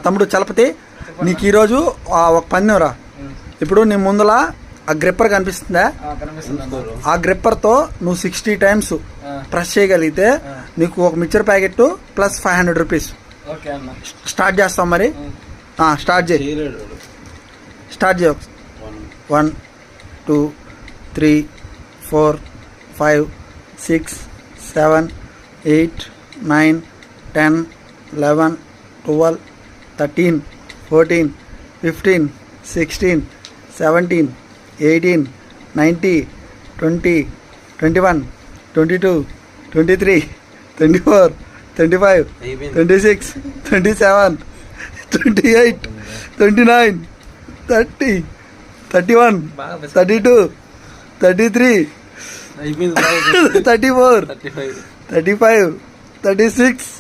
తమ్ముడు చలపతి, నీకు ఈరోజు ఒక పన్నెరా. ఇప్పుడు నీ ముందల ఆ గ్రిప్పర్ కనిపిస్తుందా, ఆ గ్రిప్పర్తో నువ్వు 60 times ప్రెస్ చేయగలిగితే నీకు ఒక mixture packet plus 500 rupees. Start చేస్తాం మరి. స్టార్ట్ చేయి. 1 2 3 4 5 6 7 8 9 10 11 12 13 14 15 16 17 18 19 20 21 22 23 24 25 26 27 28 29 30 31 32 33 34 35 36